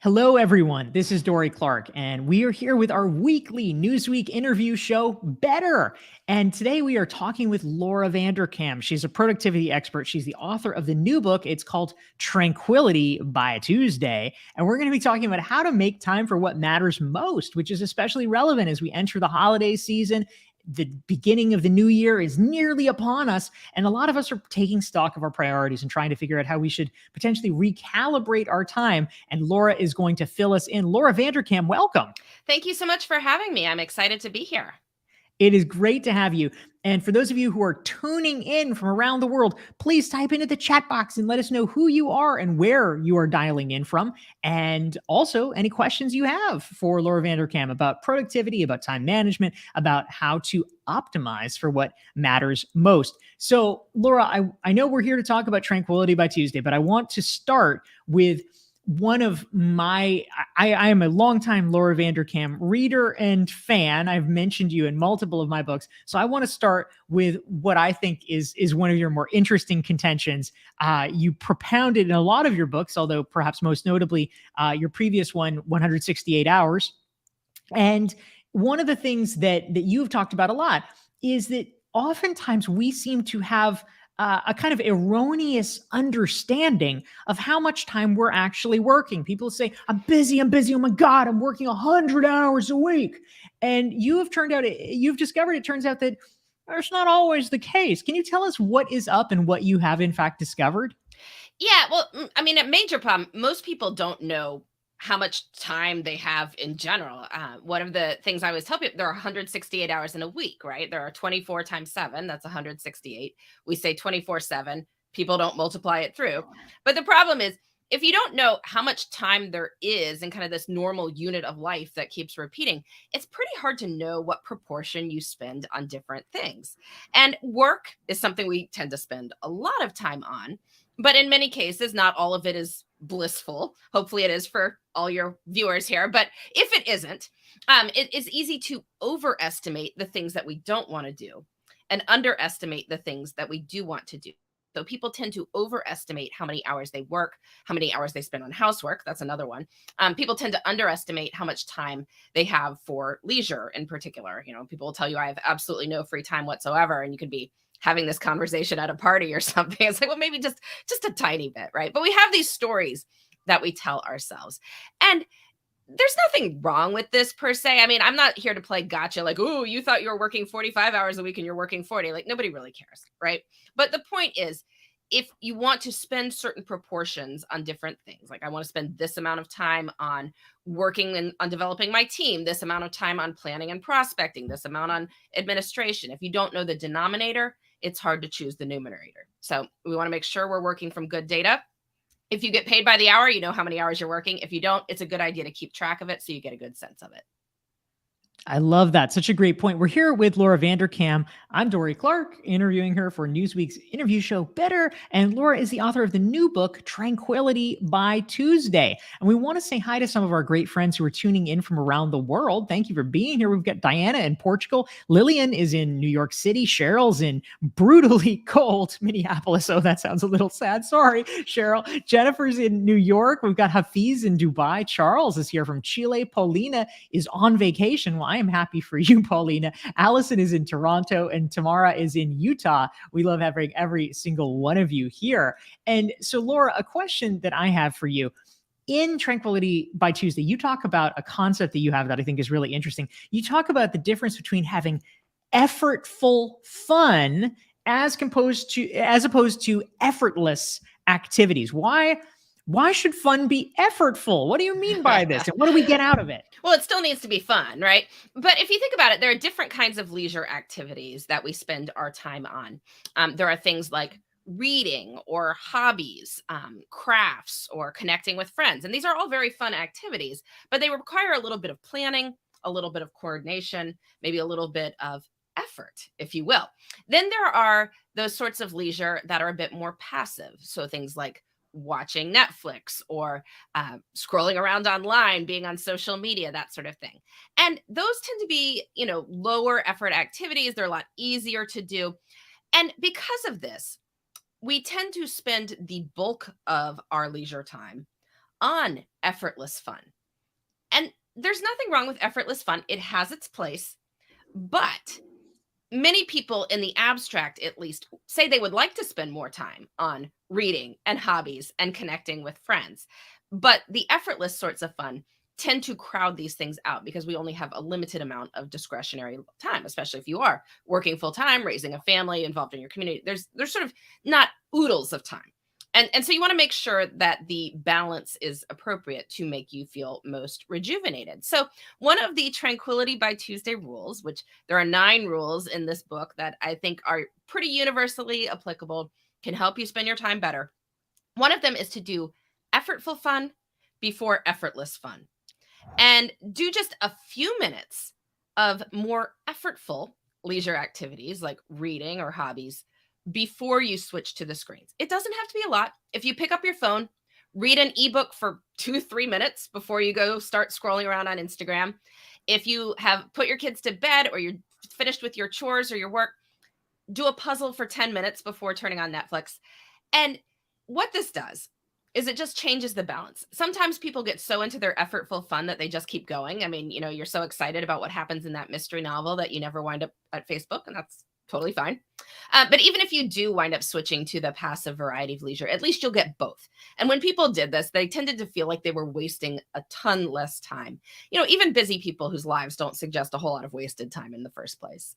Hello, everyone. This is Dorie Clark, and we are here with our weekly Newsweek interview show, Better. And today we are talking with Laura Vanderkam. She's a productivity expert. She's the author of the new book. It's called Tranquility by Tuesday. And we're going to be talking about how to make time for what matters most, which is especially relevant as we enter the holiday season. The beginning of the new year is nearly upon us, and a lot of us are taking stock of our priorities and trying to figure out how we should potentially recalibrate our time. And Laura is going to fill us in. Laura Vanderkam, welcome. Thank you so much for having me. I'm excited to be here. It is great to have you. And for those of you who are tuning in from around the world, please type into the chat box and let us know who you are and where you are dialing in from. And also any questions you have for Laura Vanderkam about productivity, about time management, about how to optimize for what matters most. So, Laura, I know we're here to talk about Tranquility by Tuesday, but I want to start with one of my I am a longtime Laura Vanderkam reader and fan. I've mentioned you in multiple of my books. So I want to start with what I think is one of your more interesting contentions. You propounded in a lot of your books, although perhaps most notably your previous one, 168 Hours. And one of the things that you've talked about a lot is that oftentimes we seem to have a kind of erroneous understanding of how much time we're actually working. People say, I'm busy. Oh my God, I'm working 100 hours a week. And you've discovered it turns out that that's not always the case. Can you tell us what is up and what you have in fact discovered? Yeah, well, I mean, a major problem, most people don't know how much time they have in general. One of the things I always tell people, there are 168 hours in a week, right? There are 24 times 7, that's 168. We say 24/7. People don't multiply it through. But the problem is, if you don't know how much time there is in kind of this normal unit of life that keeps repeating, it's pretty hard to know what proportion you spend on different things. And work is something we tend to spend a lot of time on. But in many cases, not all of it is blissful. Hopefully, it is for all your viewers here. But if it isn't, it is easy to overestimate the things that we don't want to do and underestimate the things that we do want to do. So people tend to overestimate how many hours they work, how many hours they spend on housework. That's another one. People tend to underestimate how much time they have for leisure in particular. You know, people will tell you, I have absolutely no free time whatsoever. And you could be having this conversation at a party or something. It's like, well, maybe just a tiny bit, right? But we have these stories that we tell ourselves. And there's nothing wrong with this per se. I mean, I'm not here to play gotcha, like, oh, you thought you were working 45 hours a week and you're working 40. Like, nobody really cares, right? But the point is, if you want to spend certain proportions on different things, like I want to spend this amount of time on working and on developing my team, this amount of time on planning and prospecting, this amount on administration. If you don't know the denominator, it's hard to choose the numerator. So we want to make sure we're working from good data. If you get paid by the hour, you know how many hours you're working. If you don't, it's a good idea to keep track of it so you get a good sense of it. I love that. Such a great point. We're here with Laura Vanderkam. I'm Dorie Clark, interviewing her for Newsweek's interview show Better. And Laura is the author of the new book, Tranquility by Tuesday. And we want to say hi to some of our great friends who are tuning in from around the world. Thank you for being here. We've got Diana in Portugal. Lillian is in New York City. Cheryl's in brutally cold Minneapolis. Oh, that sounds a little sad. Sorry, Cheryl. Jennifer's in New York. We've got Hafiz in Dubai. Charles is here from Chile. Paulina is on vacation. Well, I am happy for you, Paulina. Allison is in Toronto and Tamara is in Utah. We love having every single one of you here. And so, Laura, a question that I have for you. In Tranquility by Tuesday, you talk about a concept that you have that I think is really interesting. You talk about the difference between having effortful fun as opposed to effortless activities. Why should fun be effortful? What do you mean by this? And what do we get out of it? Well, it still needs to be fun, right? But if you think about it, there are different kinds of leisure activities that we spend our time on. There are things like reading or hobbies, crafts, or connecting with friends. And these are all very fun activities, but they require a little bit of planning, a little bit of coordination, maybe a little bit of effort, if you will. Then there are those sorts of leisure that are a bit more passive. So things like watching Netflix or scrolling around online, being on social media, that sort of thing. And those tend to be, lower effort activities. They're a lot easier to do. And because of this, we tend to spend the bulk of our leisure time on effortless fun. And there's nothing wrong with effortless fun. It has its place, but many people in the abstract, at least, say they would like to spend more time on reading and hobbies and connecting with friends. But the effortless sorts of fun tend to crowd these things out because we only have a limited amount of discretionary time, especially if you are working full time, raising a family, involved in your community. There's sort of not oodles of time. And so you want to make sure that the balance is appropriate to make you feel most rejuvenated. So one of the Tranquility by Tuesday rules, which there are 9 rules in this book that I think are pretty universally applicable, can help you spend your time better. One of them is to do effortful fun before effortless fun, and do just a few minutes of more effortful leisure activities like reading or hobbies before you switch to the screens. It doesn't have to be a lot. If you pick up your phone, read an ebook for 2-3 minutes before you go start scrolling around on Instagram. If you have put your kids to bed or you're finished with your chores or your work, do a puzzle for 10 minutes before turning on Netflix. And what this does is it just changes the balance. Sometimes people get so into their effortful fun that they just keep going. I mean, you're so excited about what happens in that mystery novel that you never wind up at Facebook, and that's totally fine. But even if you do wind up switching to the passive variety of leisure, at least you'll get both. And when people did this, they tended to feel like they were wasting a ton less time. Even busy people whose lives don't suggest a whole lot of wasted time in the first place.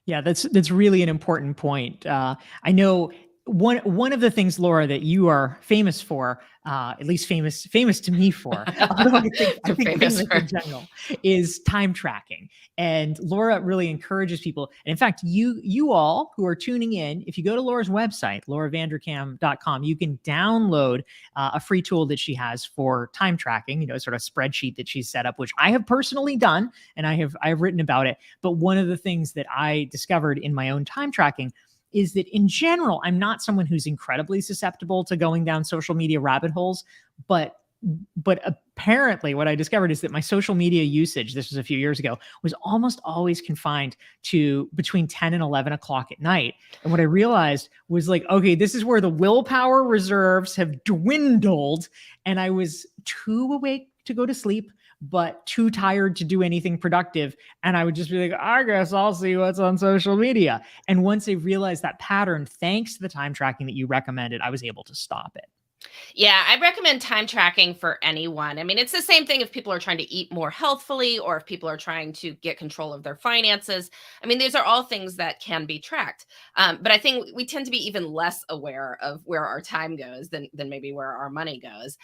Yeah, that's really an important point. I know one of the things, Laura, that you are famous for, at least famous to me for, although I think famous in general, is time tracking. And Laura really encourages people. And in fact, you all who are tuning in, if you go to Laura's website, lauravanderkam.com, you can download a free tool that she has for time tracking, sort of spreadsheet that she's set up, which I have personally done, and I have written about it. But one of the things that I discovered in my own time tracking is that in general, I'm not someone who's incredibly susceptible to going down social media rabbit holes, but apparently what I discovered is that my social media usage, this was a few years ago, was almost always confined to between 10 and 11 o'clock at night. And what I realized was like, okay, this is where the willpower reserves have dwindled, and I was too awake to go to sleep, but too tired to do anything productive. And I would just be like, I guess I'll see what's on social media. And once I realized that pattern, thanks to the time tracking that you recommended, I was able to stop it. Yeah, I recommend time tracking for anyone. I mean, it's the same thing if people are trying to eat more healthfully or if people are trying to get control of their finances. I mean, these are all things that can be tracked. But I think we tend to be even less aware of where our time goes than maybe where our money goes.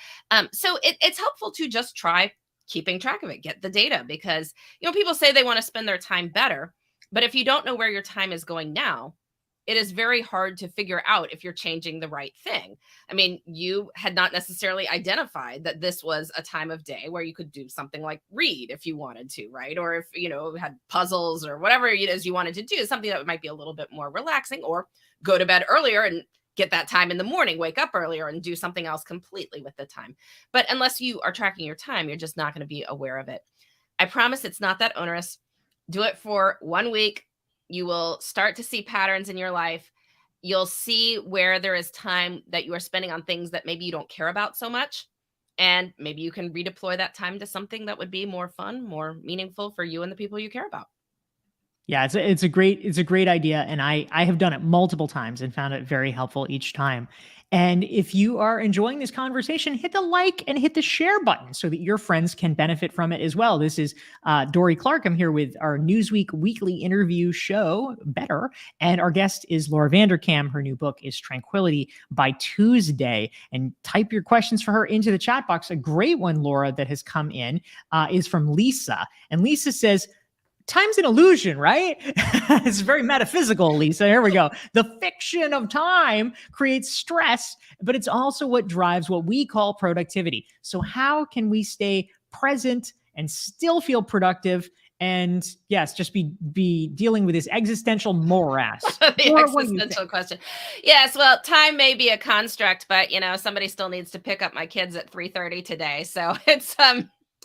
So it's helpful to just try keeping track of it, get the data, because, people say they want to spend their time better. But if you don't know where your time is going now, it is very hard to figure out if you're changing the right thing. I mean, you had not necessarily identified that this was a time of day where you could do something like read if you wanted to, right? Or if, had puzzles or whatever it is you wanted to do, something that might be a little bit more relaxing, or go to bed earlier and get that time in the morning, wake up earlier and do something else completely with the time. But unless you are tracking your time, you're just not going to be aware of it. I promise it's not that onerous. Do it for 1 week. You will start to see patterns in your life. You'll see where there is time that you are spending on things that maybe you don't care about so much. And maybe you can redeploy that time to something that would be more fun, more meaningful for you and the people you care about. Yeah, it's a great idea. And I have done it multiple times and found it very helpful each time. And if you are enjoying this conversation, hit the like and hit the share button so that your friends can benefit from it as well. This is Dorie Clark. I'm here with our Newsweek weekly interview show, Better. And our guest is Laura Vanderkam. Her new book is Tranquility by Tuesday. And type your questions for her into the chat box. A great one, Laura, that has come in is from Lisa. And Lisa says, time's an illusion, right? It's very metaphysical, Lisa. Here we go. The fiction of time creates stress, but it's also what drives what we call productivity. So how can we stay present and still feel productive? And yes, just be dealing with this existential morass. The existential question. Yes, well, time may be a construct, but somebody still needs to pick up my kids at 3:30 today. So it's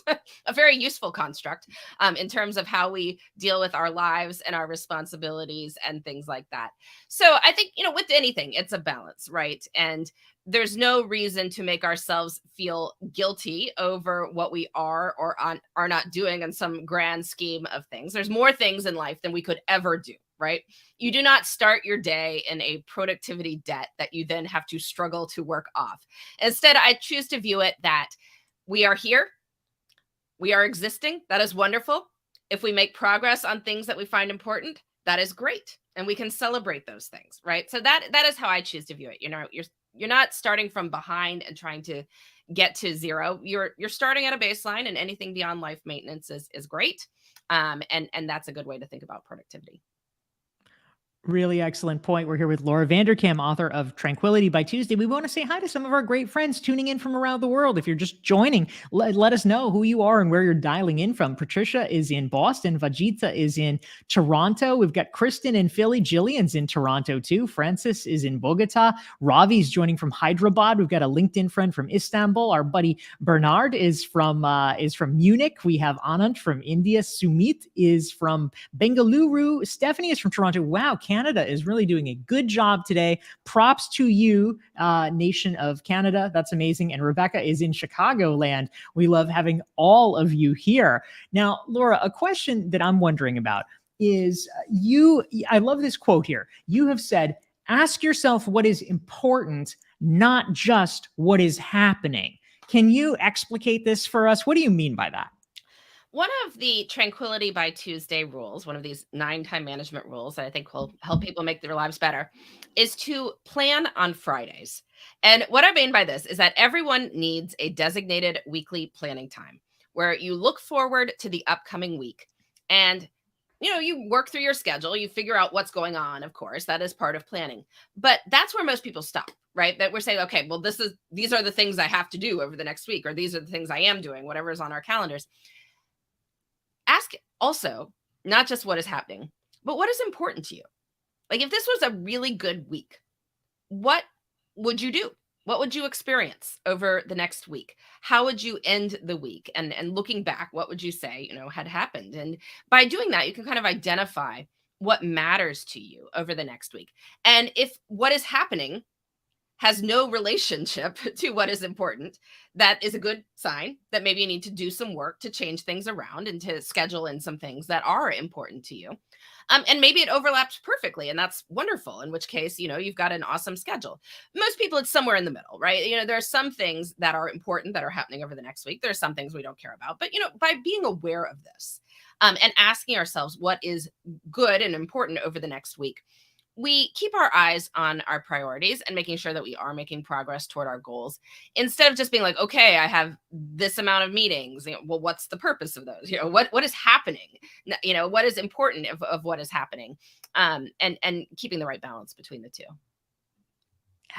a very useful construct in terms of how we deal with our lives and our responsibilities and things like that. So I think, with anything, it's a balance, right? And there's no reason to make ourselves feel guilty over what we are or are not doing in some grand scheme of things. There's more things in life than we could ever do, right? You do not start your day in a productivity debt that you then have to struggle to work off. Instead, I choose to view it that we are here, we are existing. That is wonderful. If we make progress on things that we find important, that is great. And we can celebrate those things, right? So that is how I choose to view it. You're not starting from behind and trying to get to zero. You're starting at a baseline, and anything beyond life maintenance is great. And that's a good way to think about productivity. Really excellent point. We're here with Laura Vanderkam, author of Tranquility by Tuesday. We want to say hi to some of our great friends tuning in from around the world. If you're just joining, let us know who you are and where you're dialing in from. Patricia is in Boston. Vajita is in Toronto. We've got Kristen in Philly. Jillian's in Toronto too. Francis is in Bogota. Ravi's joining from Hyderabad. We've got a LinkedIn friend from Istanbul. Our buddy Bernard is from Munich. We have Anand from India. Sumit is from Bengaluru. Stephanie is from Toronto. Wow, Canada is really doing a good job today. Props to you, nation of Canada. That's amazing. And Rebecca is in Chicagoland. We love having all of you here. Now, Laura, a question that I'm wondering about is I love this quote here. You have said, ask yourself what is important, not just what is happening. Can you explicate this for us? What do you mean by that? One of the Tranquility by Tuesday rules, one of these 9 time management rules that I think will help people make their lives better, is to plan on Fridays. And what I mean by this is that everyone needs a designated weekly planning time where you look forward to the upcoming week and you work through your schedule, you figure out what's going on, of course, that is part of planning. But that's where most people stop, right? That we're saying, okay, well, these are the things I have to do over the next week, or these are the things I am doing, whatever is on our calendars. Ask also not just what is happening, but what is important to you. Like, if this was a really good week, what would you do? What would you experience over the next week? How would you end the week? And looking back, what would you say, had happened? And by doing that, you can kind of identify what matters to you over the next week. And if what is happening has no relationship to what is important, that is a good sign that maybe you need to do some work to change things around and to schedule in some things that are important to you. And maybe it overlaps perfectly, and that's wonderful, in which case, you've got an awesome schedule. Most people, it's somewhere in the middle, right? There are some things that are important that are happening over the next week. There are some things we don't care about. But, by being aware of this and asking ourselves what is good and important over the next week, we keep our eyes on our priorities and making sure that we are making progress toward our goals, instead of just being like, okay, I have this amount of meetings. Well, what's the purpose of those? What is happening? What is important of what is happening, and keeping the right balance between the two.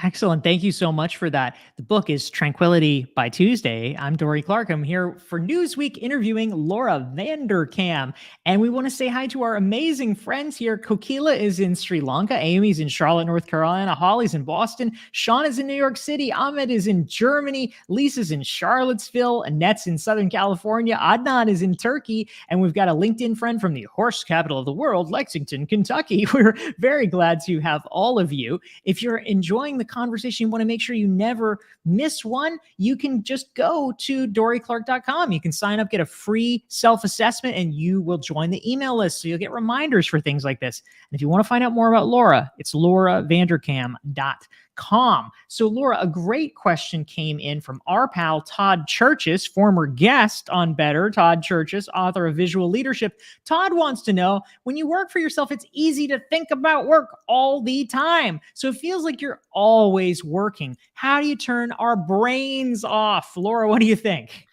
Excellent. Thank you so much for that. The book is Tranquility by Tuesday. I'm Dorie Clark. I'm here for Newsweek interviewing Laura Vanderkam. And we want to say hi to our amazing friends here. Kokila is in Sri Lanka. Amy's in Charlotte, North Carolina. Holly's in Boston. Sean is in New York City. Ahmed is in Germany. Lisa's in Charlottesville. Annette's in Southern California. Adnan is in Turkey. And we've got a LinkedIn friend from the horse capital of the world, Lexington, Kentucky. We're very glad to have all of you. If you're enjoying the conversation, you want to make sure you never miss one, you can just go to dorieclark.com. You can sign up, get a free self-assessment, and you will join the email list. So you'll get reminders for things like this. And if you want to find out more about Laura, it's lauravanderkam.com. So Laura, a great question came in from our pal, Todd Churches, former guest on Better. Todd Churches, author of Visual Leadership. Todd wants to know, when you work for yourself, it's easy to think about work all the time. So it feels like you're always working. How do you turn our brains off? Laura, what do you think?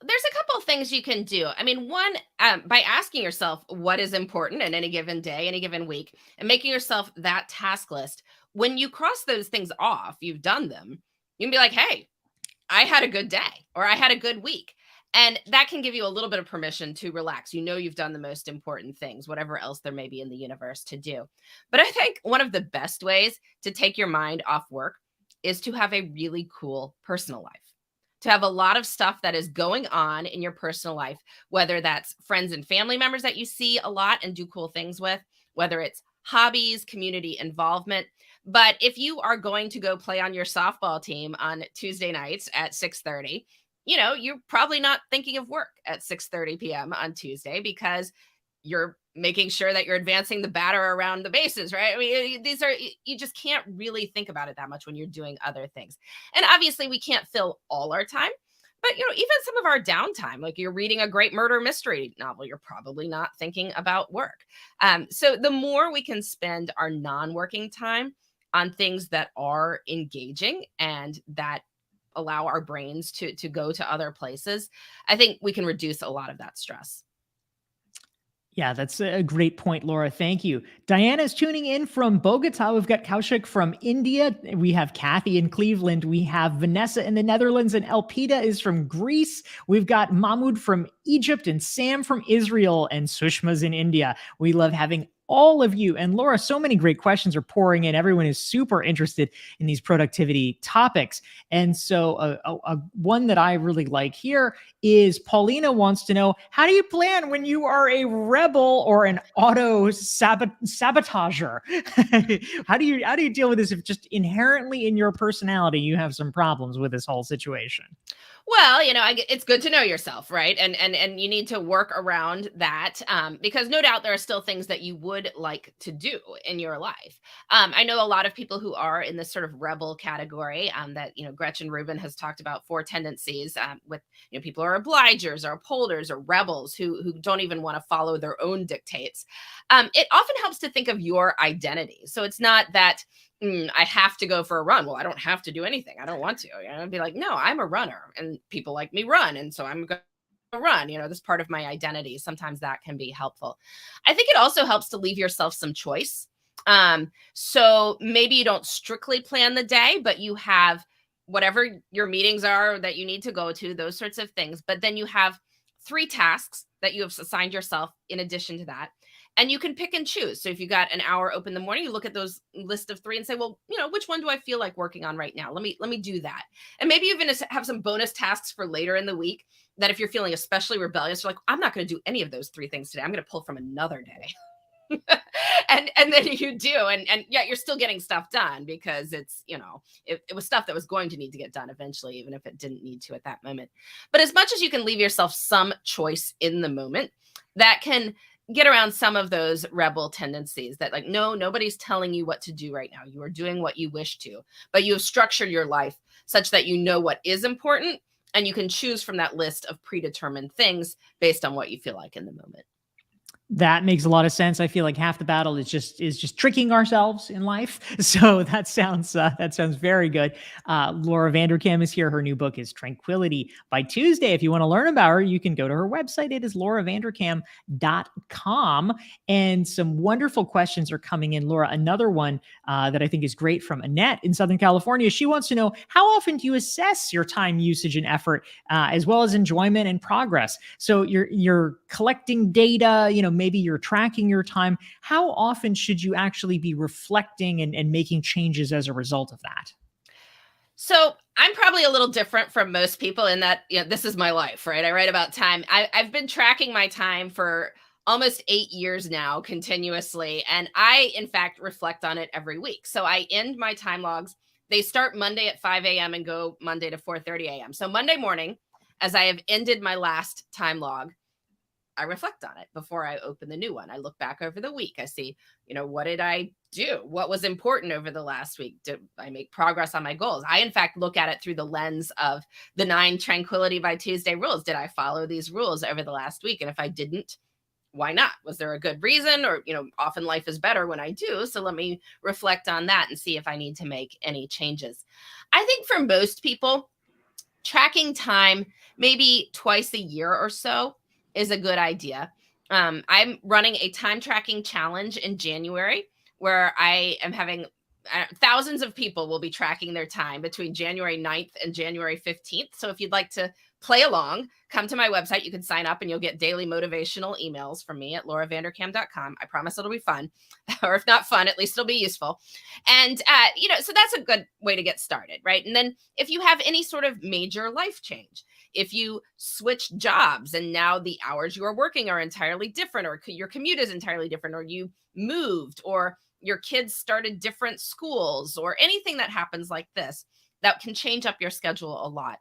There's a couple of things you can do. I mean, one, by asking yourself what is important in any given day, any given week, and making yourself that task list. When you cross those things off, you've done them, you can be like, hey, I had a good day, or I had a good week. And that can give you a little bit of permission to relax. You've done the most important things, whatever else there may be in the universe to do. But I think one of the best ways to take your mind off work is to have a really cool personal life. to have a lot of stuff that is going on in your personal life, whether that's friends and family members that you see a lot and do cool things with, whether it's hobbies, community involvement. But if you are going to go play on your softball team on Tuesday nights at 6:30, you're probably not thinking of work at 6:30 p.m. on Tuesday because you're making sure that you're advancing the batter around the bases, right? I mean, you just can't really think about it that much when you're doing other things. And obviously, we can't fill all our time, but even some of our downtime, like you're reading a great murder mystery novel, you're probably not thinking about work. So the more we can spend our non-working time on things that are engaging and that allow our brains to go to other places, I think we can reduce a lot of that stress. Yeah, that's a great point, Laura. Thank you. Diana is tuning in from Bogota. We've got Kaushik from India. We have Kathy in Cleveland. We have Vanessa in the Netherlands, and Elpida is from Greece. We've got Mahmoud from Egypt, and Sam from Israel, and Sushma's in India. We love having all of you. And Laura, so many great questions are pouring in. Everyone is super interested in these productivity topics. And so one that I really like here is Paulina wants to know, how do you plan when you are a rebel or an auto sabotager? How do you deal with this if just inherently in your personality you have some problems with this whole situation? Well, it's good to know yourself, right? And you need to work around that, because no doubt there are still things that you would like to do in your life. I know a lot of people who are in this sort of rebel category, that Gretchen Rubin has talked about 4 tendencies, with people are obligers or upholders or rebels who don't even want to follow their own dictates. It often helps to think of your identity. So it's not that I have to go for a run. Well, I don't have to do anything. I don't want to. I'd be like, no, I'm a runner and people like me run. And so I'm going to run. This is part of my identity. Sometimes that can be helpful. I think it also helps to leave yourself some choice. So maybe you don't strictly plan the day, but you have whatever your meetings are that you need to go to, those sorts of things. But then you have 3 tasks that you have assigned yourself in addition to that. And you can pick and choose. So if you got an hour open in the morning, you look at those list of 3 and say, well, which one do I feel like working on right now? Let me do that. And maybe even have some bonus tasks for later in the week that if you're feeling especially rebellious, you're like, I'm not going to do any of those 3 things today. I'm going to pull from another day. and then you do. And yeah, you're still getting stuff done because it's, it was stuff that was going to need to get done eventually, even if it didn't need to at that moment. But as much as you can leave yourself some choice in the moment, that can get around some of those rebel tendencies that like, no, nobody's telling you what to do right now. You are doing what you wish to, but you have structured your life such that you know what is important and you can choose from that list of predetermined things based on what you feel like in the moment. That makes a lot of sense. I feel like half the battle is just tricking ourselves in life. So that sounds very good. Laura Vanderkam is here. Her new book is Tranquility. By Tuesday, if you want to learn about her, you can go to her website. It is lauravanderkam.com. And some wonderful questions are coming in. Laura, another one that I think is great from Annette in Southern California. She wants to know, how often do you assess your time usage and effort, as well as enjoyment and progress? So you're collecting data, maybe you're tracking your time. How often should you actually be reflecting and making changes as a result of that? So I'm probably a little different from most people in that, this is my life, right? I write about time. I've been tracking my time for almost 8 years now continuously. And I, in fact, reflect on it every week. So I end my time logs. They start Monday at 5 a.m. and go Monday to 4:30 a.m. So Monday morning, as I have ended my last time log, I reflect on it before I open the new one. I look back over the week. I see, what did I do? What was important over the last week? Did I make progress on my goals? I, in fact, look at it through the lens of the 9 Tranquility by Tuesday rules. Did I follow these rules over the last week? And if I didn't, why not? Was there a good reason? Or, often life is better when I do. So let me reflect on that and see if I need to make any changes. I think for most people, tracking time maybe twice a year or so is a good idea. I'm running a time tracking challenge in January where I am having thousands of people will be tracking their time between January 9th and January 15th. So if you'd like to play along, come to my website. You can sign up and you'll get daily motivational emails from me at lauravanderkam.com. I promise it'll be fun. Or if not fun, at least it'll be useful. And, so that's a good way to get started, right? And then if you have any sort of major life change, if you switch jobs and now the hours you are working are entirely different, or your commute is entirely different, or you moved, or your kids started different schools, or anything that happens like this that can change up your schedule a lot,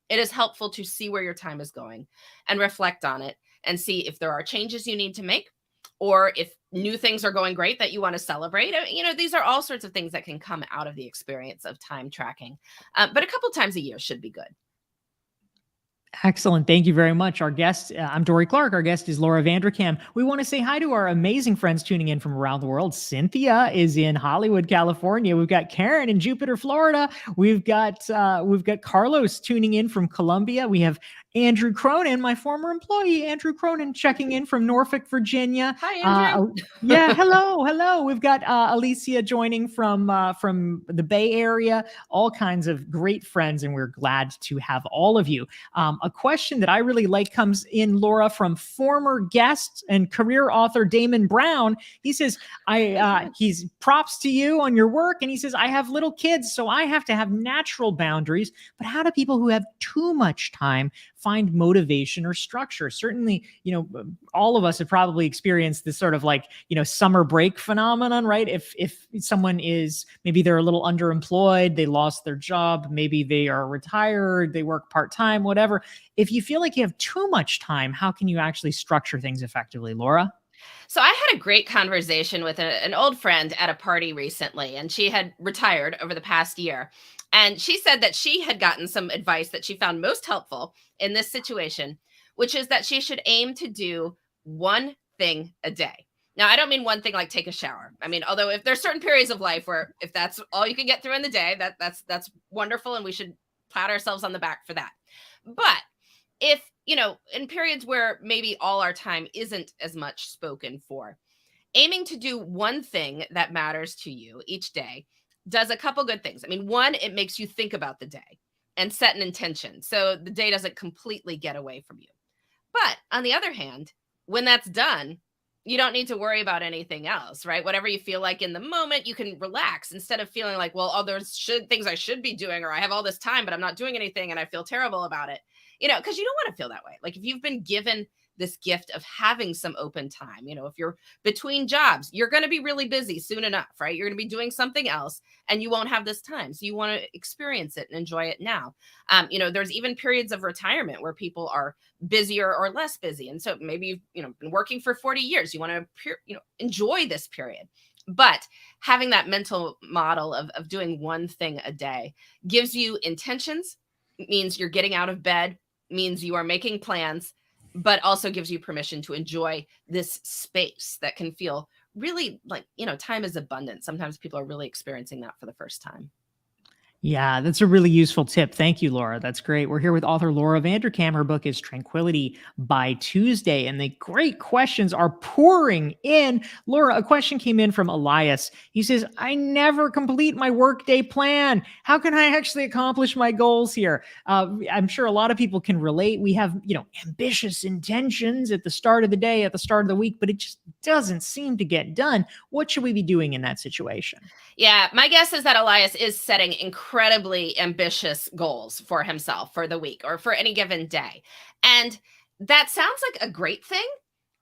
it is helpful to see where your time is going and reflect on it and see if there are changes you need to make, or if new things are going great that you want to celebrate. These are all sorts of things that can come out of the experience of time tracking. But a couple times a year should be good. Excellent. Thank you very much. Our guest, I'm Dorie Clark. Our guest is Laura Vanderkam. We want to say hi to our amazing friends tuning in from around the world. Cynthia is in Hollywood, California. We've got Karen in Jupiter, Florida. We've got Carlos tuning in from Colombia. We have Andrew Cronin, my former employee, Andrew Cronin, checking in from Norfolk, Virginia. Hi, Andrew. Yeah, hello. We've got Alicia joining from the Bay Area. All kinds of great friends, and we're glad to have all of you. A question that I really like comes in, Laura, from former guest and career author Damon Brown. He says, he's props to you on your work. And he says, I have little kids, so I have to have natural boundaries. But how do people who have too much time find motivation or structure? Certainly, all of us have probably experienced this sort of summer break phenomenon, right? If someone is, maybe they're a little underemployed, they lost their job, maybe they are retired, they work part-time, whatever. If you feel like you have too much time, how can you actually structure things effectively, Laura? So I had a great conversation with an old friend at a party recently, and she had retired over the past year. And she said that she had gotten some advice that she found most helpful in this situation, which is that she should aim to do one thing a day. Now, I don't mean one thing like take a shower. I mean, although if there's certain periods of life where if that's all you can get through in the day, that's wonderful, and we should pat ourselves on the back for that. But if, in periods where maybe all our time isn't as much spoken for, aiming to do one thing that matters to you each day does a couple good things. I mean, one, it makes you think about the day and set an intention so the day doesn't completely get away from you. But on the other hand, when that's done, you don't need to worry about anything else, right? Whatever you feel like in the moment, you can relax instead of feeling like, well, there's things I should be doing, or I have all this time, but I'm not doing anything and I feel terrible about it. Because you don't want to feel that way. Like if you've been given this gift of having some open time, if you're between jobs, you're going to be really busy soon enough, right? You're going to be doing something else and you won't have this time. So you want to experience it and enjoy it now. There's even periods of retirement where people are busier or less busy. And so maybe you've been working for 40 years. You want to, enjoy this period. But having that mental model of doing one thing a day gives you intentions, means you're getting out of bed, means you are making plans, but also gives you permission to enjoy this space that can feel really like, time is abundant. Sometimes people are really experiencing that for the first time. Yeah, that's a really useful tip. Thank you, Laura. That's great. We're here with author Laura Vanderkam. Her book is Tranquility by Tuesday, and the great questions are pouring in. Laura, a question came in from Elias. He says, I never complete my workday plan. How can I actually accomplish my goals here? I'm sure a lot of people can relate. We have, ambitious intentions at the start of the day, at the start of the week, but it just doesn't seem to get done. What should we be doing in that situation? Yeah, my guess is that Elias is setting incredibly ambitious goals for himself for the week or for any given day. And that sounds like a great thing,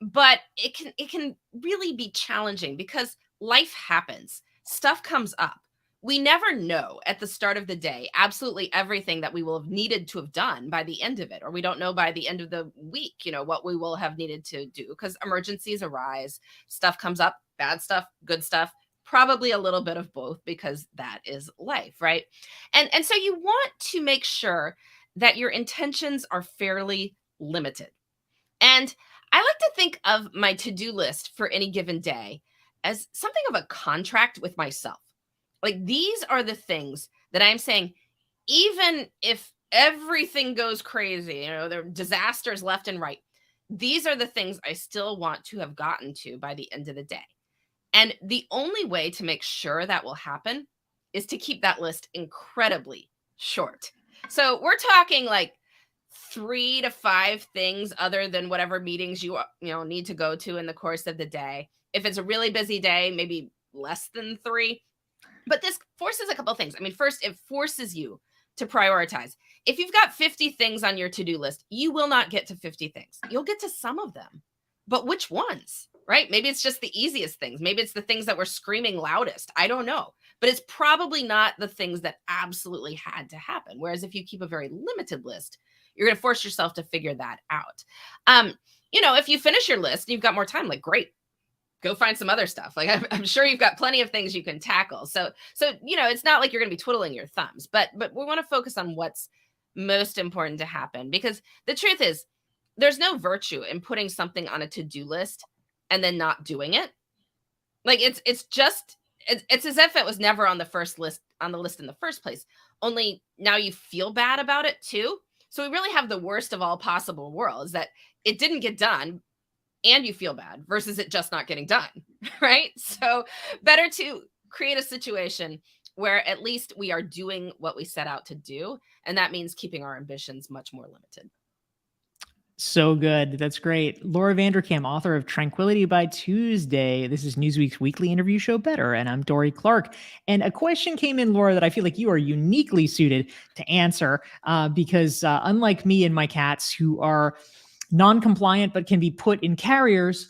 but it can really be challenging because life happens. Stuff comes up. We never know at the start of the day absolutely everything that we will have needed to have done by the end of it, or we don't know by the end of the week, what we will have needed to do because emergencies arise, stuff comes up, bad stuff, good stuff. Probably a little bit of both because that is life, right? And so you want to make sure that your intentions are fairly limited. And I like to think of my to-do list for any given day as something of a contract with myself. Like these are the things that I'm saying, even if everything goes crazy, there are disasters left and right, these are the things I still want to have gotten to by the end of the day. And the only way to make sure that will happen is to keep that list incredibly short. So we're talking like 3 to 5 things other than whatever meetings you need to go to in the course of the day. If it's a really busy day, maybe less than 3. But this forces a couple of things. I mean, first, it forces you to prioritize. If you've got 50 things on your to-do list, you will not get to 50 things. You'll get to some of them, but which ones, right? Maybe it's just the easiest things. Maybe it's the things that were screaming loudest. I don't know. But it's probably not the things that absolutely had to happen. Whereas if you keep a very limited list, you're going to force yourself to figure that out. If you finish your list and you've got more time, like, great, go find some other stuff. Like, I'm sure you've got plenty of things you can tackle. So it's not like you're going to be twiddling your thumbs, but we want to focus on what's most important to happen, because the truth is there's no virtue in putting something on a to-do list and then not doing it. Like, it's as if it was never on the list in the first place. Only now you feel bad about it too. So we really have the worst of all possible worlds, that it didn't get done and you feel bad, versus it just not getting done, right? So better to create a situation where at least we are doing what we set out to do. And that means keeping our ambitions much more limited. So good. That's great. Laura Vanderkam, author of Tranquility by Tuesday. This is Newsweek's weekly interview show, Better. And I'm Dorie Clark. And a question came in, Laura, that I feel like you are uniquely suited to answer because unlike me and my cats, who are non-compliant but can be put in carriers,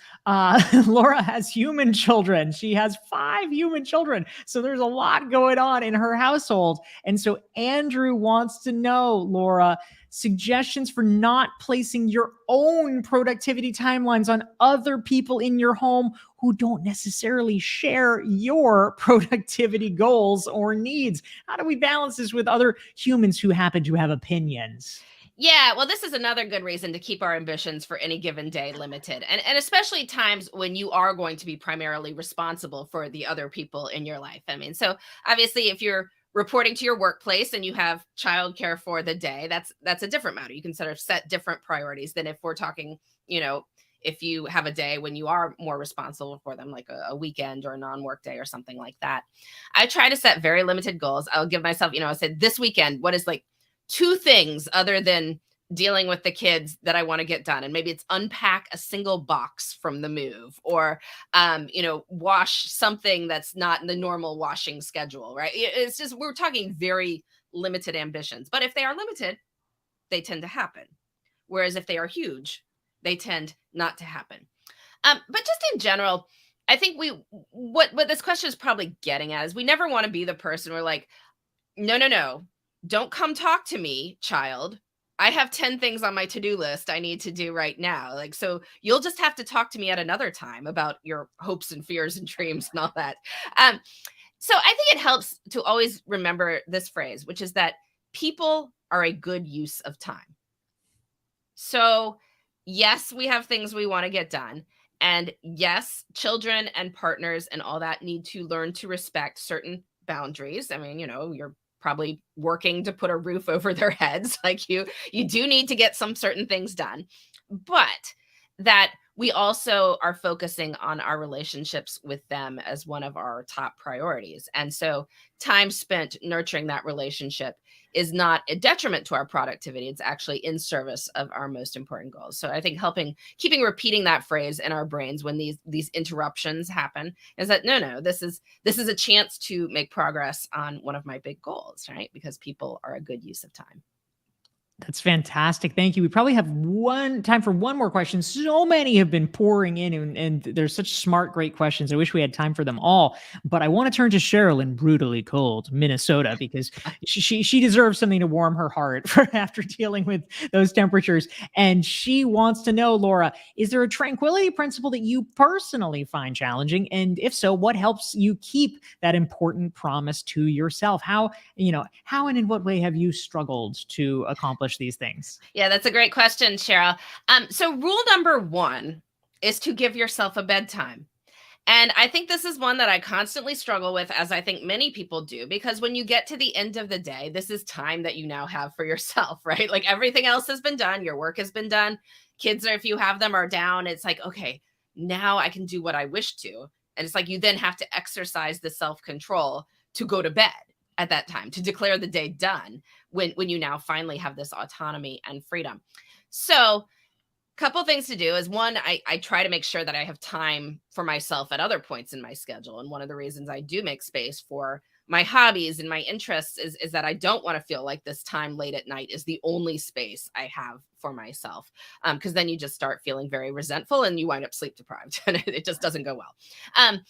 Laura has human children. She has 5 human children. So there's a lot going on in her household. And so Andrew wants to know, Laura, suggestions for not placing your own productivity timelines on other people in your home who don't necessarily share your productivity goals or needs. How do we balance this with other humans who happen to have opinions? Yeah, well, this is another good reason to keep our ambitions for any given day limited. And especially times when you are going to be primarily responsible for the other people in your life. I mean, so obviously if you're reporting to your workplace and you have childcare for the day, that's a different matter. You can sort of set different priorities than if we're talking, if you have a day when you are more responsible for them, like a weekend or a non-work day or something like that. I try to set very limited goals. I'll give myself, I said this weekend, what is like 2 things other than dealing with the kids that I want to get done. And maybe it's unpack a single box from the move, or, wash something that's not in the normal washing schedule, right? It's just, we're talking very limited ambitions. But if they are limited, they tend to happen. Whereas if they are huge, they tend not to happen. But just in general, I think what this question is probably getting at is we never want to be the person where like, no, don't come talk to me, child. I have 10 things on my to-do list I need to do right now. Like, so you'll just have to talk to me at another time about your hopes and fears and dreams and all that. So I think it helps to always remember this phrase, which is that people are a good use of time. So yes, we have things we want to get done. And yes, children and partners and all that need to learn to respect certain boundaries. I mean, you're probably working to put a roof over their heads. Like you do need to get some certain things done, but that we also are focusing on our relationships with them as one of our top priorities. And so time spent nurturing that relationship is not a detriment to our productivity. It's actually in service of our most important goals. So I think keeping repeating that phrase in our brains when these interruptions happen is that, no, this is a chance to make progress on one of my big goals, right? Because people are a good use of time. That's fantastic. Thank you. We probably have time for one more question. So many have been pouring in, and there's such smart, great questions. I wish we had time for them all. But I want to turn to Cheryl in brutally cold Minnesota, because she deserves something to warm her heart for after dealing with those temperatures. And she wants to know, Laura, is there a tranquility principle that you personally find challenging? And if so, what helps you keep that important promise to yourself? How and in what way have you struggled to accomplish these things? Yeah, that's a great question, Cheryl. So rule number 1 is to give yourself a bedtime. And I think this is one that I constantly struggle with, as I think many people do, because when you get to the end of the day, this is time that you now have for yourself, right? Like everything else has been done. Your work has been done. Kids, if you have them, are down. It's like, okay, now I can do what I wish to. And it's like you then have to exercise the self-control to go to bed. at that time, to declare the day done when you now finally have this autonomy and freedom. So couple things to do is, one, I try to make sure that I have time for myself at other points in my schedule. And one of the reasons I do make space for my hobbies and my interests is that I don't want to feel like this time late at night is the only space I have for myself. Because then you just start feeling very resentful and you wind up sleep deprived and it just doesn't go well. And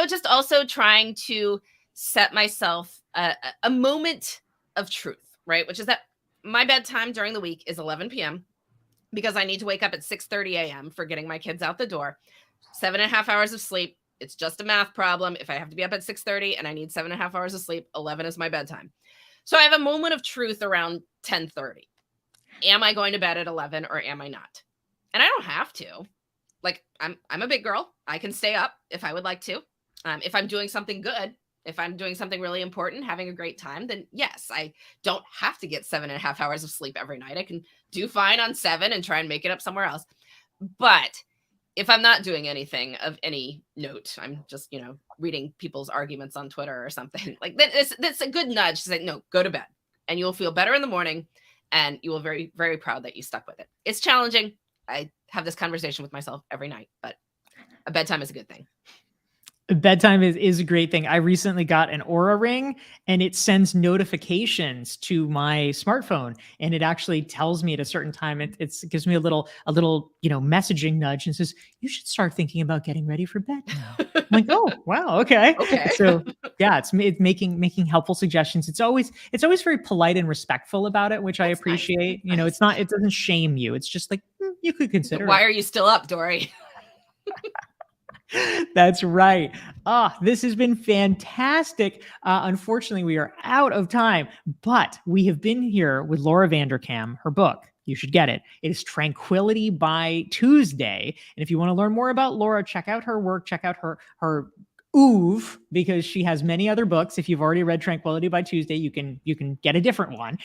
just also trying to set myself a moment of truth, right? Which is that my bedtime during the week is 11 p.m. because I need to wake up at 6:30 a.m. for getting my kids out the door. 7.5 hours of sleep. It's just a math problem. If I have to be up at 6:30 and I need 7.5 hours of sleep, 11 is my bedtime. So I have a moment of truth around 10:30. Am I going to bed at 11 or am I not? And I don't have to. Like, I'm a big girl. I can stay up if I would like to. If I'm doing something good, if I'm doing something really important, having a great time, then yes, I don't have to get 7.5 hours of sleep every night. I can do fine on 7 and try and make it up somewhere else. But if I'm not doing anything of any note, I'm just, reading people's arguments on Twitter or something, like that's a good nudge to say, no, go to bed, and you'll feel better in the morning and you will be very, very proud that you stuck with it. It's challenging. I have this conversation with myself every night, but a bedtime is a good thing. Bedtime is a great thing. I recently got an Aura ring and it sends notifications to my smartphone, and it actually tells me at a certain time. It gives me a little messaging nudge and says, you should start thinking about getting ready for bed now. I'm like, oh wow, okay. So yeah, it's making helpful suggestions. It's always very polite and respectful about it, which I appreciate. Nice. It doesn't shame you. It's just like, you could consider. Why are you still up, Dorie? That's right. This has been fantastic. Unfortunately, we are out of time, but we have been here with Laura Vanderkam. Her book, you should get it. It is Tranquility by Tuesday. And if you want to learn more about Laura, check out her work, check out her oeuvre, because she has many other books. If you've already read Tranquility by Tuesday, you can get a different one.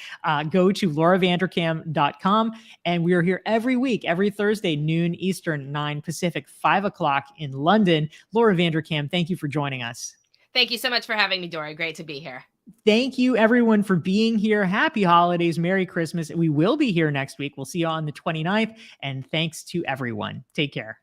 Go to lauravanderkam.com. And we are here every week, every Thursday, noon Eastern, 9 Pacific, 5 o'clock in London. Laura Vanderkam, thank you for joining us. Thank you so much for having me, Dorie. Great to be here. Thank you, everyone, for being here. Happy holidays. Merry Christmas. We will be here next week. We'll see you on the 29th. And thanks to everyone. Take care.